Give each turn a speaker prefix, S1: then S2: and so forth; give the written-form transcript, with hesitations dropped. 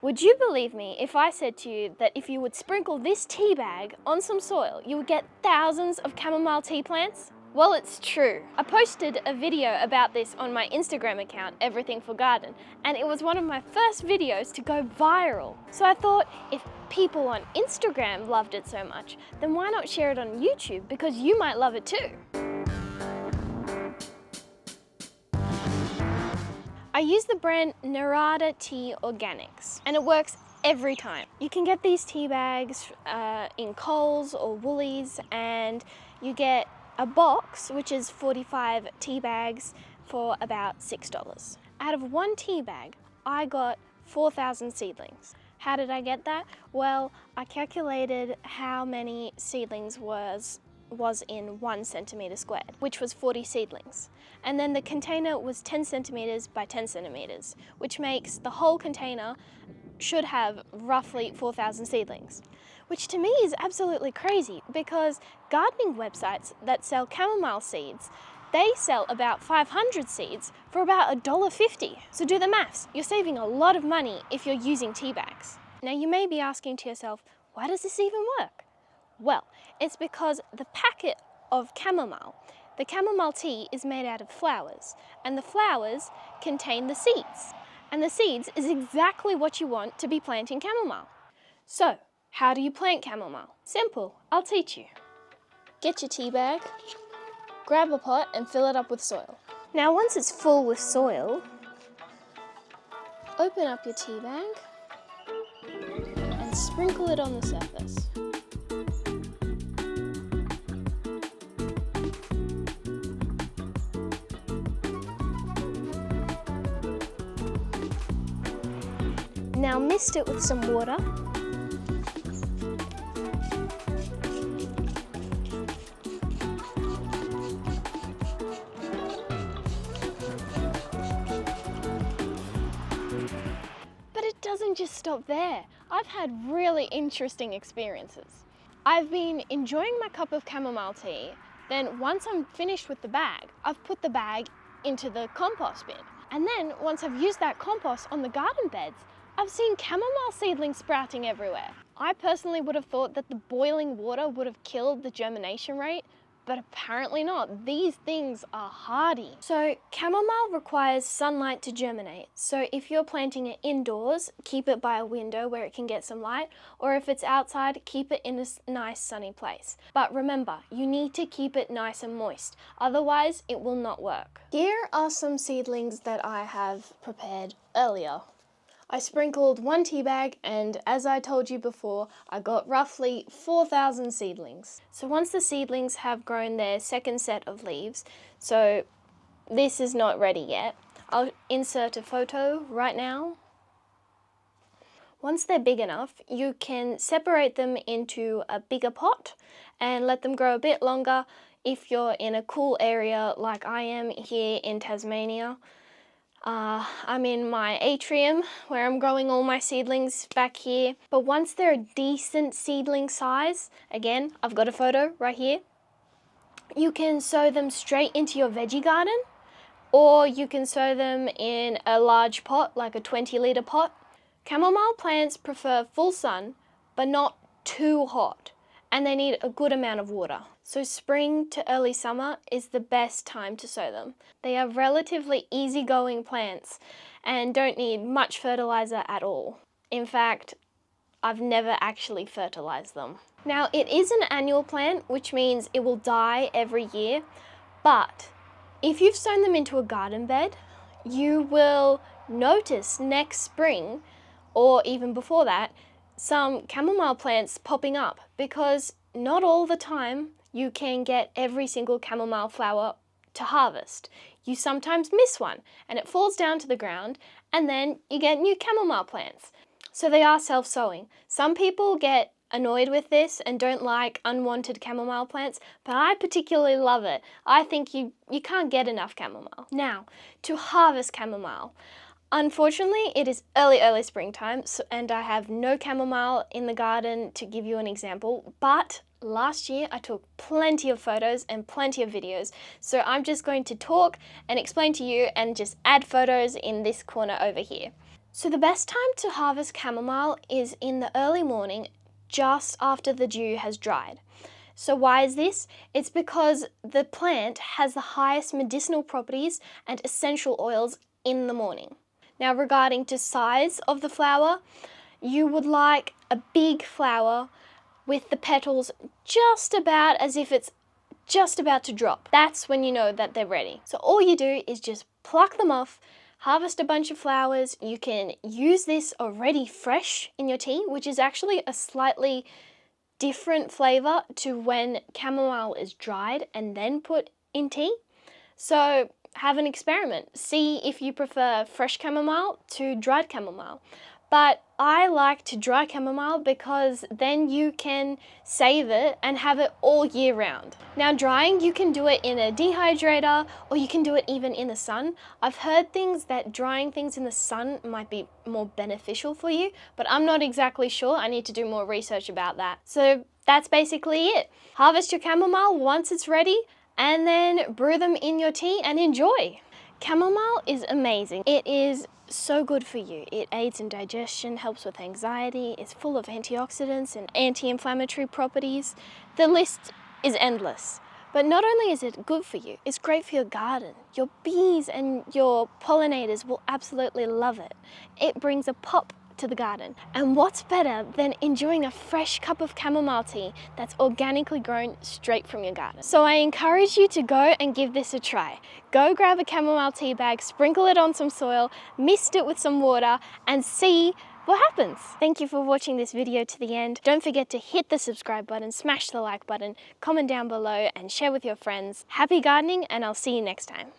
S1: Would you believe me if I said to you that if you would sprinkle this tea bag on some soil, you would get thousands of chamomile tea plants? Well, it's true. I posted a video about this on my Instagram account, Everything for Garden, and it was one of my first videos to go viral. So I thought, if people on Instagram loved it so much, then why not share it on YouTube, because you might love it too. I use the brand Narada Tea Organics, and it works every time. You can get these tea bags in Coles or Woolies, and you get a box, which is 45 tea bags, for about $6. Out of one tea bag, I got 4,000 seedlings. How did I get that? Well, I calculated how many seedlings was in 1 centimetre squared, which was 40 seedlings. And then the container was 10 centimetres by 10 centimetres, which makes the whole container should have roughly 4,000 seedlings. Which to me is absolutely crazy, because gardening websites that sell chamomile seeds, they sell about 500 seeds for about $1.50. So do the maths, you're saving a lot of money if you're using tea bags. Now you may be asking to yourself, why does this even work? Well, it's because the packet of chamomile, the chamomile tea is made out of flowers, and the flowers contain the seeds. And the seeds is exactly what you want to be planting chamomile. So, how do you plant chamomile? Simple, I'll teach you. Get your tea bag, grab a pot and fill it up with soil. Now once it's full with soil, open up your tea bag and sprinkle it on the surface. Now mist it with some water. But it doesn't just stop there. I've had really interesting experiences. I've been enjoying my cup of chamomile tea, then once I'm finished with the bag, I've put the bag into the compost bin. And then once I've used that compost on the garden beds, I've seen chamomile seedlings sprouting everywhere. I personally would have thought that the boiling water would have killed the germination rate, but apparently not. These things are hardy. So chamomile requires sunlight to germinate. So if you're planting it indoors, keep it by a window where it can get some light, or if it's outside, keep it in a nice sunny place. But remember, you need to keep it nice and moist, otherwise it will not work. Here are some seedlings that I have prepared earlier. I sprinkled 1 tea bag, and as I told you before, I got roughly 4,000 seedlings. So once the seedlings have grown their second set of leaves, so this is not ready yet, I'll insert a photo right now. Once they're big enough, you can separate them into a bigger pot and let them grow a bit longer if you're in a cool area like I am here in Tasmania. I'm in my atrium where I'm growing all my seedlings back here. But once they're a decent seedling size, again, I've got a photo right here, you can sow them straight into your veggie garden, or you can sow them in a large pot, like a 20-litre pot. Chamomile plants prefer full sun, but not too hot, and they need a good amount of water. So spring to early summer is the best time to sow them. They are relatively easygoing plants and don't need much fertilizer at all. In fact, I've never actually fertilized them. Now, it is an annual plant, which means it will die every year, but if you've sown them into a garden bed, you will notice next spring, or even before that, some chamomile plants popping up, because not all the time you can get every single chamomile flower to harvest. You sometimes miss one and it falls down to the ground, and then you get new chamomile plants. So they are self-sowing. Some people get annoyed with this and don't like unwanted chamomile plants, but I particularly love it. I think you can't get enough chamomile. Now, to harvest chamomile. Unfortunately, it is early springtime, and I have no chamomile in the garden to give you an example, but last year I took plenty of photos and plenty of videos, so I'm just going to talk and explain to you and just add photos in this corner over here. So the best time to harvest chamomile is in the early morning, just after the dew has dried. So why is this? It's because the plant has the highest medicinal properties and essential oils in the morning. Now regarding to size of the flower, you would like a big flower with the petals just about as if it's just about to drop. That's when you know that they're ready. So all you do is just pluck them off, harvest a bunch of flowers. You can use this already fresh in your tea, which is actually a slightly different flavor to when chamomile is dried and then put in tea. So have an experiment. See if you prefer fresh chamomile to dried chamomile. But I like to dry chamomile because then you can save it and have it all year round. Now drying, you can do it in a dehydrator or you can do it even in the sun. I've heard things that drying things in the sun might be more beneficial for you, but I'm not exactly sure. I need to do more research about that. So that's basically it. Harvest your chamomile once it's ready and then brew them in your tea and enjoy. Chamomile is amazing. It is so good for you. It aids in digestion, helps with anxiety, it's full of antioxidants and anti-inflammatory properties. The list is endless. But not only is it good for you, it's great for your garden. Your bees and your pollinators will absolutely love it. It brings a pop to the garden. And what's better than enjoying a fresh cup of chamomile tea that's organically grown straight from your garden? So I encourage you to go and give this a try. Go grab a chamomile tea bag, sprinkle it on some soil, mist it with some water, and see what happens. Thank you for watching this video to the end. Don't forget to hit the subscribe button, smash the like button, comment down below, and share with your friends. Happy gardening, and I'll see you next time.